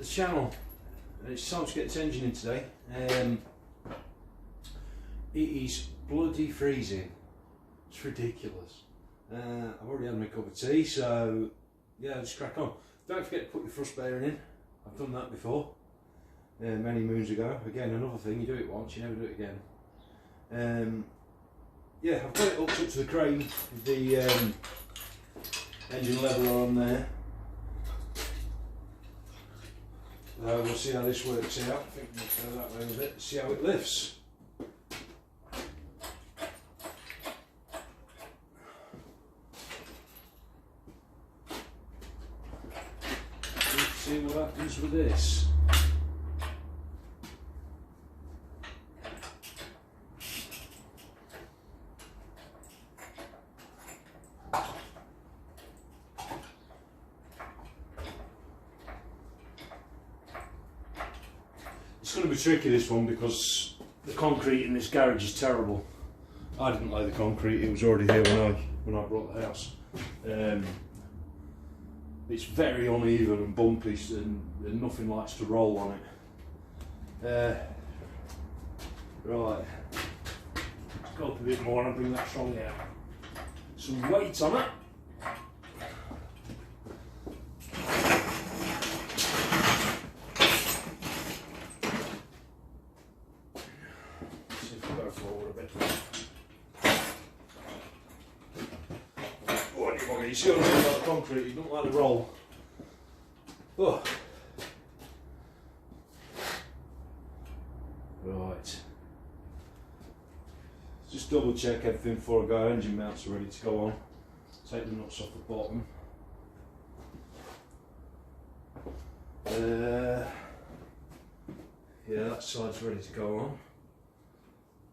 the channel. It's time to get this engine in today. It is bloody freezing. It's ridiculous. I've already had my cup of tea, so yeah, just crack on. Don't forget to put your thrust bearing in. I've done that before, many moons ago. Again, another thing, you do it once, you never do it again. Yeah, I've got it hooked up to the crane with the engine leveler on there. We'll see how this works out. I think we'll go that way a bit, see how it lifts. Let's see what happens with this. It's going to be tricky, this one, because the concrete in this garage is terrible. I didn't lay the concrete, it was already here when I brought the house. It's very uneven and bumpy, and nothing likes to roll on it. Right, let's go up a bit more and I'll bring that trolley out. Some weight on it. You see what I mean about the concrete, you don't like the roll. Oh. Right. Just double check everything before I go. Engine mounts are ready to go on. Take the nuts off the bottom. Yeah, that side's ready to go on.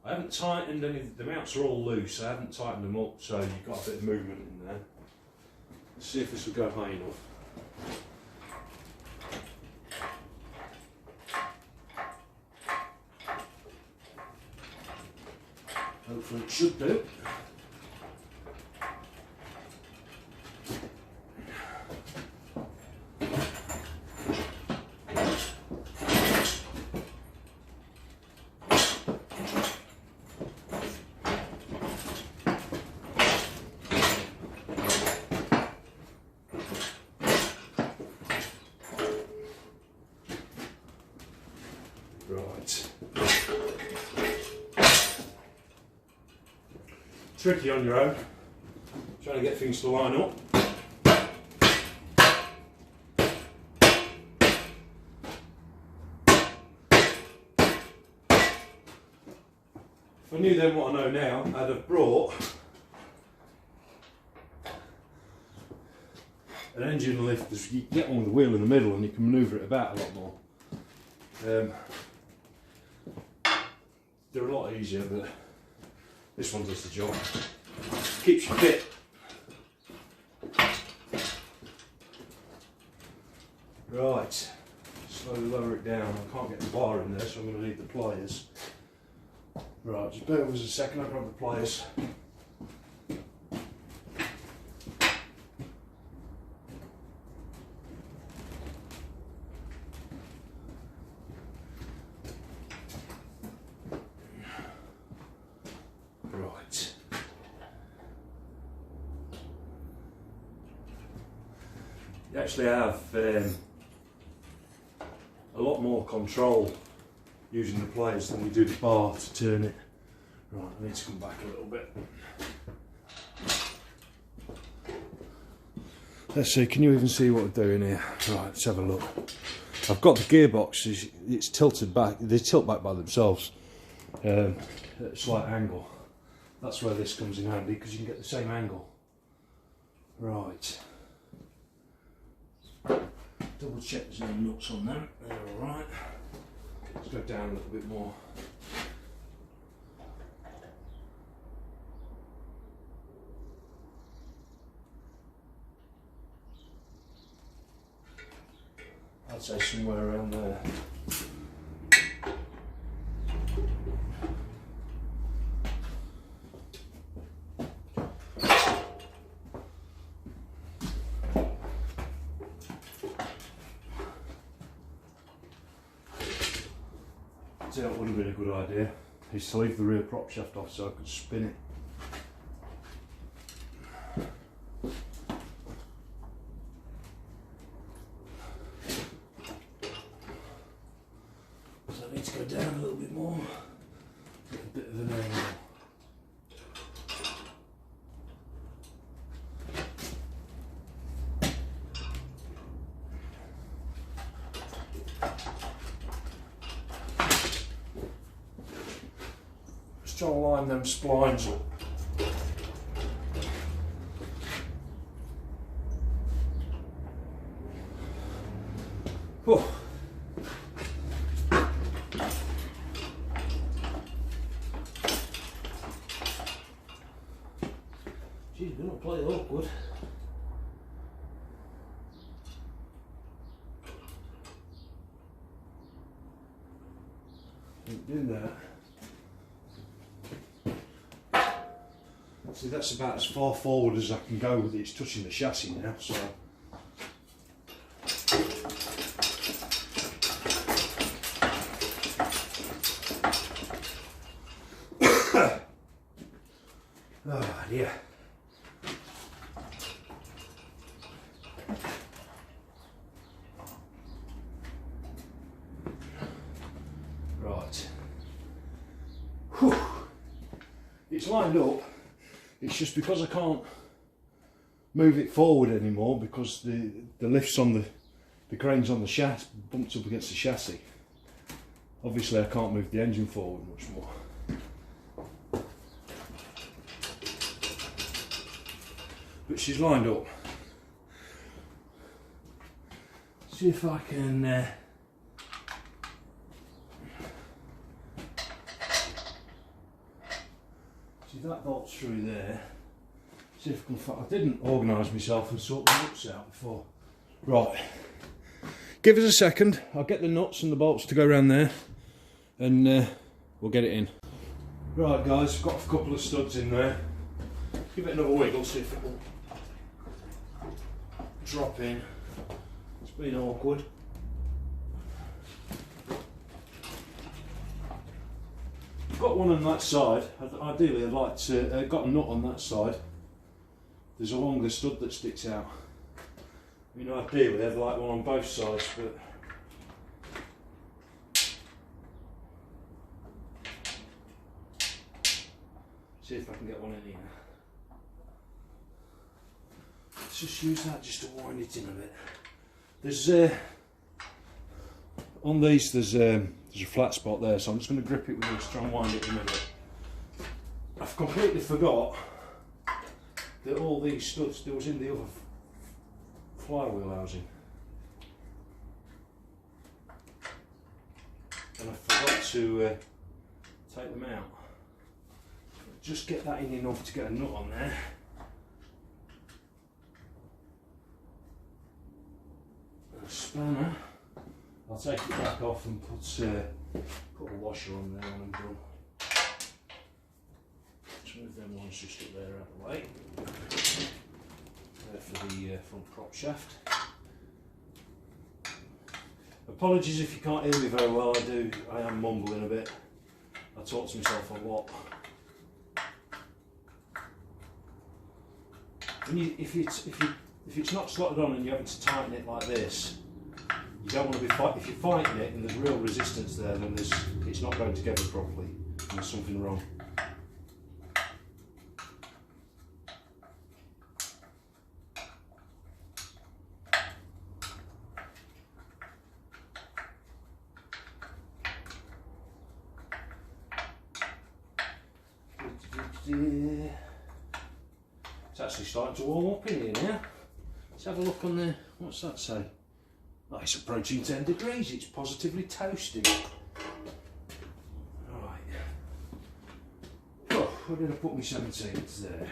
I haven't tightened any, the mounts are all loose, I haven't tightened them up, so you've got a bit of movement in there. Let's see if this will go high enough. Hopefully it should do. Right. Tricky on your own, trying to get things to line up. If I knew then what I know now, I'd have brought an engine lift. You can get one with the wheel in the middle and you can manoeuvre it about a lot more. They're a lot easier, but this one does the job. Keeps you fit. Right, slowly lower it down. I can't get the bar in there, so I'm going to need the pliers. Right, just bear with us a second, I'll grab the pliers. Right. You actually have a lot more control using the pliers than you do the bar to turn it. Right, I need to come back a little bit. Let's see, can you even see what we're doing here? Right, let's have a look. I've got the gearboxes, it's tilted back, they tilt back by themselves at a slight angle. That's where this comes in handy, because you can get the same angle. Right. Double check there's no nuts on them, they're alright. Let's go down a little bit more. I'd say somewhere around there. tell you what would have been a good idea, is to leave the rear prop shaft off so I could spin it. So I need to go down a little bit more, get a bit of an angle. Just trying to line them splines up. Oh. Geez, we're not playing awkward. Don't do that. See, that's about as far forward as I can go with it. It's touching the chassis now, so. Oh dear. Right. Whew. It's lined up. It's just because I can't move it forward anymore because the lift's on the crane's on the shaft, bumped up against the chassis. Obviously I can't move the engine forward much more. But she's lined up. See if I can see that bolt's through there. See if I can I didn't organise myself and sort the nuts out before. Right. Give us a second. I'll get the nuts and the bolts to go around there and we'll get it in. Right guys, I've got a couple of studs in there. Give it another wiggle, see if it will drop in. It's been awkward. I've got one on that side. Ideally I'd like to, got a nut on that side. There's a longer stud that sticks out. I mean, ideally I'd like one on both sides, but see if I can get one in here. Let's just use that just to wind it in a bit. There's on these there's a flat spot there, so I'm just going to grip it with this, try and wind it in a bit. I've completely forgot that all these studs that was in the other flywheel housing, and I forgot to take them out. Just get that in enough to get a nut on there. A spanner. I'll take it back off and put a washer on there when I'm done. Let's move them ones just up there out of the way. There for the front prop shaft. Apologies if you can't hear me very well. I am mumbling a bit. I talk to myself a lot. If it's not slotted on and you're having to tighten it like this, you don't want to be if you're fighting it and there's real resistance there, then it's not going together properly and there's something wrong. It's actually starting to warm up in here now. Let's have a look on there. What's that say? Oh, it's approaching 10 degrees. It's positively toasty. Right. Oh, where did I put my 17s there?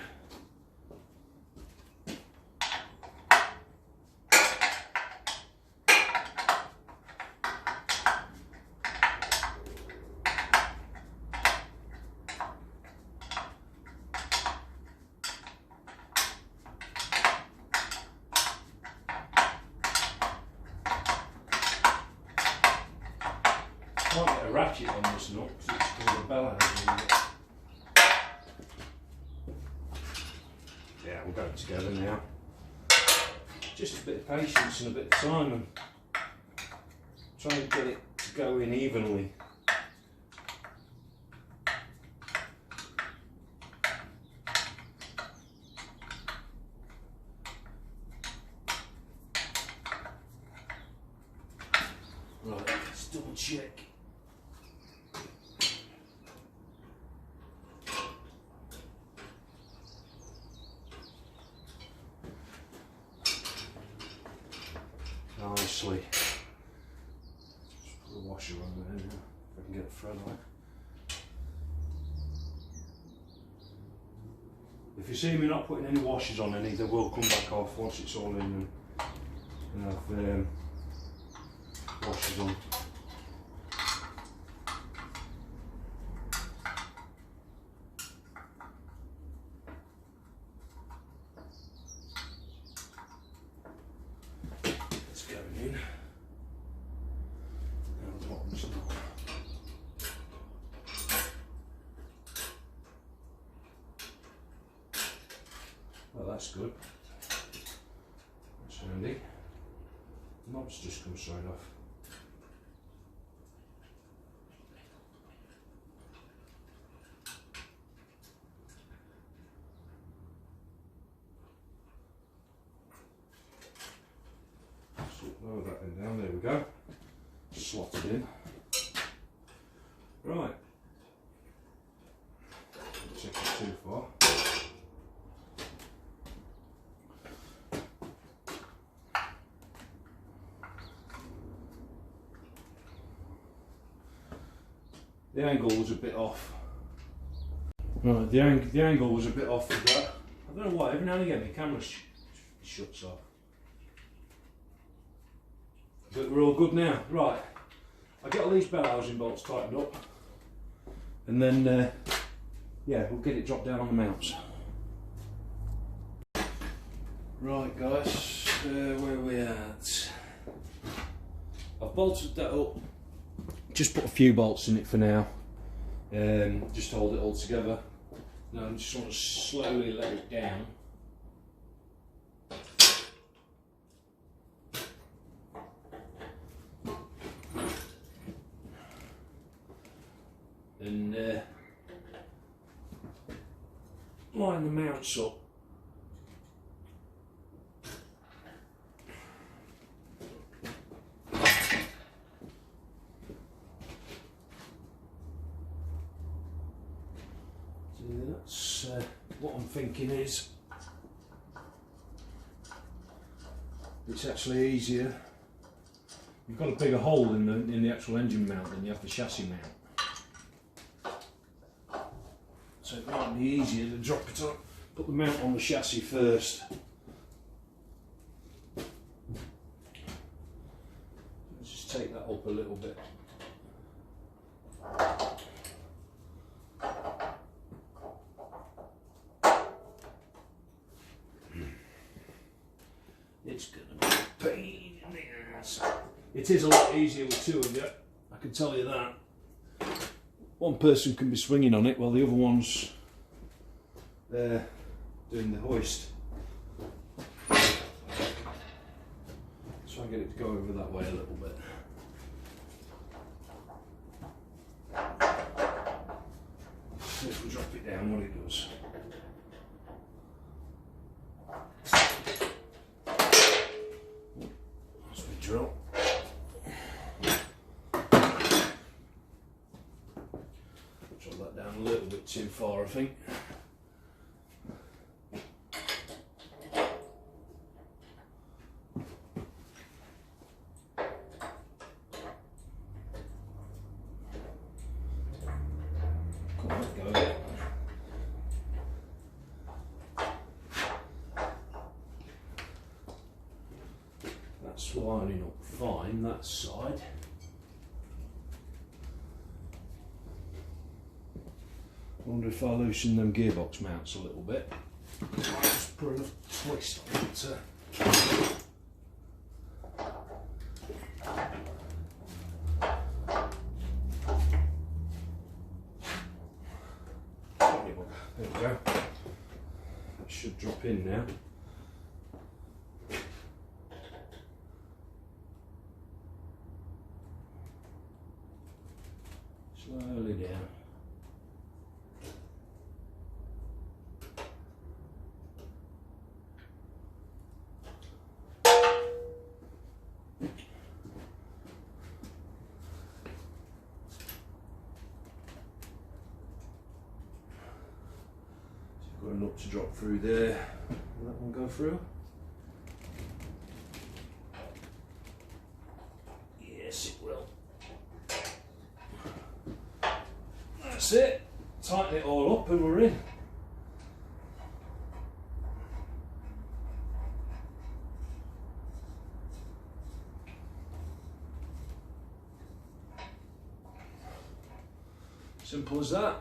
Might get a ratchet on this nut because it's got a bell handle in it. Yeah, we'll go together now. Just a bit of patience and a bit of time and try and get it to go in evenly. Right, let's double check. Nicely. Just put a washer on there now, if I can get a thread on. If you see me not putting any washers on any, they will come back off once it's all in and have washers on. It's going in. Now the bottom's not. Well, that's good. That's handy. The knob's just come straight off. Lower that in down, there we go. Slot it in. Right. Don't take it too far. The angle was a bit off. Right, the angle was a bit off with that. I don't know why, every now and again the camera shuts off. But we're all good now. Right, I'll get all these bell housing bolts tightened up and then, yeah, we'll get it dropped down on the mounts. Right guys, where are we at? I've bolted that up. Just put a few bolts in it for now, just to hold it all together. Now I just want to slowly let it down. And line the mounts up. That's what I'm thinking is it's actually easier. You've got a bigger hole in the actual engine mount than you have the chassis mount. So it might be easier to drop it on, put the mount on the chassis first. Let's just take that up a little bit. It's going to be a pain in the ass. It is a lot easier with two of you, I can tell you that. One person can be swinging on it while the other one's doing the hoist. Try and get it to go over that way a little bit. See if we drop it down, what it does. Drill. Drop that down a little bit too far, I think. Quite go there. That's lining up fine, that side. I wonder if I loosen them gearbox mounts a little bit. I might just put enough twist on it to... There we go. That should drop in now. Slowly down. Got a nut to drop through there. Will that one go through? Yes, it will. That's it. Tighten it all up and we're in. Simple as that.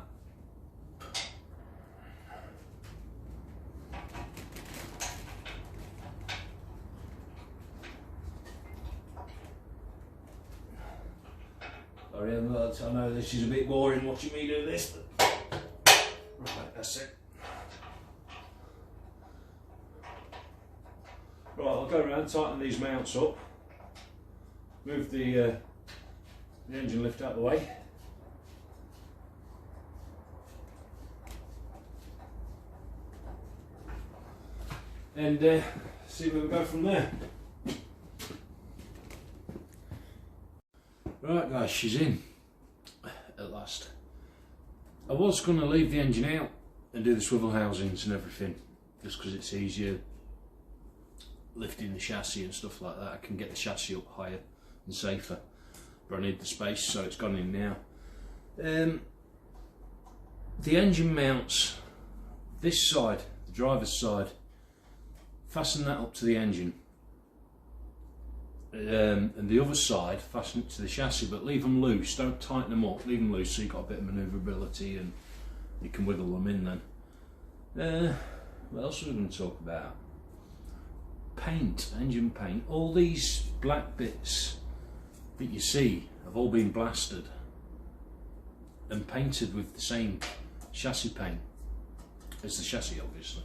Sorry, I know this is a bit boring watching me do this, but right, that's it. Right, I'll go around, tighten these mounts up, move the engine lift out of the way. And see where we go from there. Right guys, she's in at last. I was going to leave the engine out and do the swivel housings and everything, just because it's easier lifting the chassis and stuff like that. I can get the chassis up higher and safer, but I need the space, so it's gone in now. The engine mounts, this side, the driver's side, fasten that up to the engine. And the other side, fasten it to the chassis, but leave them loose, don't tighten them up, leave them loose so you've got a bit of manoeuvrability and you can wiggle them in then. What else are we going to talk about? Paint, engine paint. All these black bits that you see have all been blasted and painted with the same chassis paint as the chassis, obviously.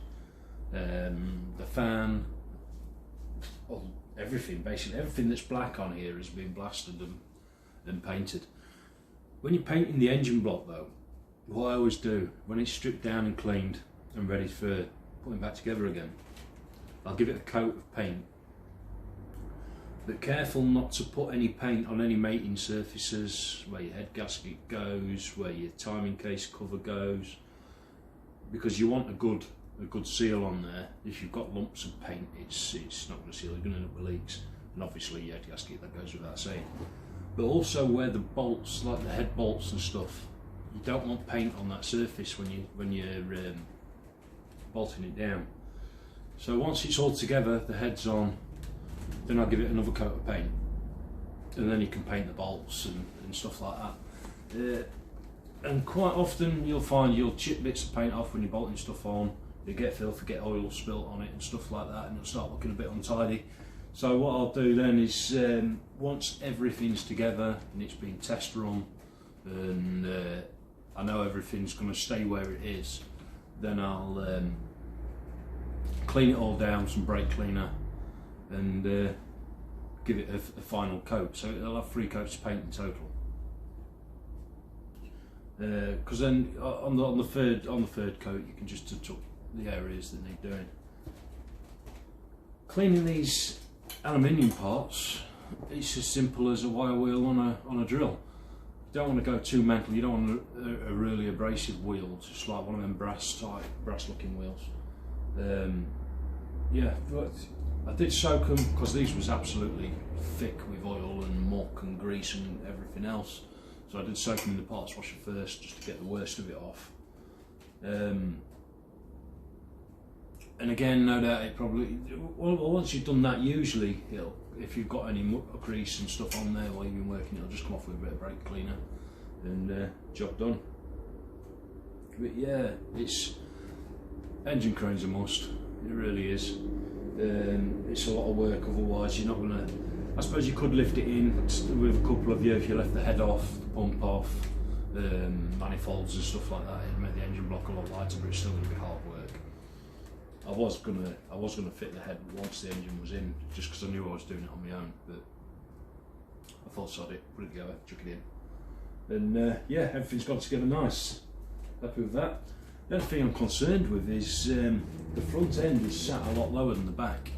The fan, everything, basically everything that's black on here has been blasted and painted. When you're painting the engine block though, what I always do, when it's stripped down and cleaned and ready for putting back together again, I'll give it a coat of paint. But careful not to put any paint on any mating surfaces, where your head gasket goes, where your timing case cover goes, because you want a good seal on there. If you've got lumps of paint, it's not going to seal, you're going to end up with leaks. And obviously your head gasket, that goes without saying. But also where the bolts, like the head bolts and stuff, you don't want paint on that surface when you're bolting it down. So once it's all together, the head's on, then I'll give it another coat of paint, and then you can paint the bolts and stuff like that. And quite often you'll find you'll chip bits of paint off when you're bolting stuff on. You get filth, get oil spilt on it and stuff like that, and it'll start looking a bit untidy. So what I'll do then is, once everything's together and it's been test run, and I know everything's going to stay where it is, then I'll clean it all down with some brake cleaner and give it a final coat. So it'll have 3 coats of paint in total. Because then on the third coat you can just touch up the areas that need doing. Cleaning these aluminium parts, it's as simple as a wire wheel on a drill. You don't want to go too mental. You don't want a really abrasive wheel, just like one of them brass looking wheels. Yeah, but I did soak them because these was absolutely thick with oil and muck and grease and everything else. So I did soak them in the parts washer first, just to get the worst of it off. And again, no doubt it probably, well, once you've done that, usually if you've got any muck, grease and stuff on there while you've been working, it'll just come off with a bit of brake cleaner and job done. But yeah, engine crane's a must. It really is. It's a lot of work, otherwise you're not going to. I suppose you could lift it in with a couple of you if you left the head off, the pump off, manifolds and stuff like that. It made the engine block a lot lighter, but it's still going to be hard work. I was gonna fit the head once the engine was in, just because I knew I was doing it on my own. But I thought, sod it, put it together, chuck it in, and yeah, everything's got together nice. Happy with that. The only thing I'm concerned with is the front end is sat a lot lower than the back.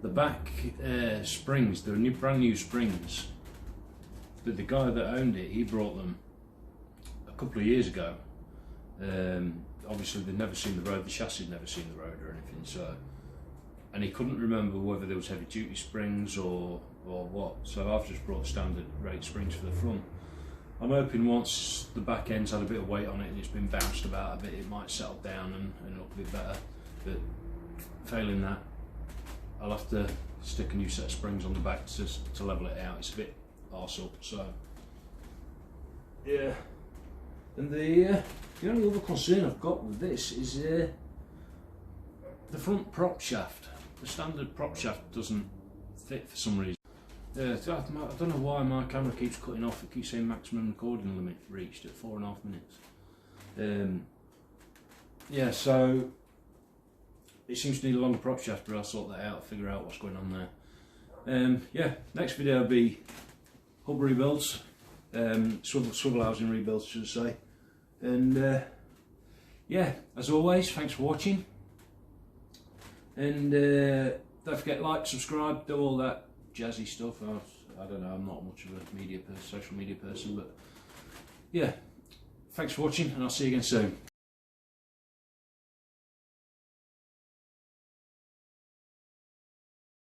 The back springs, they're brand new springs. But the guy that owned it, he brought them a couple of years ago. Obviously they'd never seen the road, the chassis had never seen the road or anything, so, and he couldn't remember whether there was heavy duty springs or what, so I've just brought standard rate springs for the front. I'm hoping once the back end's had a bit of weight on it and it's been bounced about a bit, it might settle down and look a bit better, but failing that, I'll have to stick a new set of springs on the back to level it out. It's a bit arse up, so yeah. And the only other concern I've got with this is the front prop shaft. The standard prop shaft doesn't fit for some reason. I don't know why my camera keeps cutting off. It keeps saying maximum recording limit reached at 4.5 minutes. Yeah, so it seems to need a longer prop shaft, but I'll sort that out, figure out what's going on there. Yeah, next video will be hub rebuilds, swivel housing rebuilds, should I say. And yeah, as always, thanks for watching. And don't forget, like, subscribe, do all that jazzy stuff. I don't know, I'm not much of a social media person, but yeah, thanks for watching, and I'll see you again soon.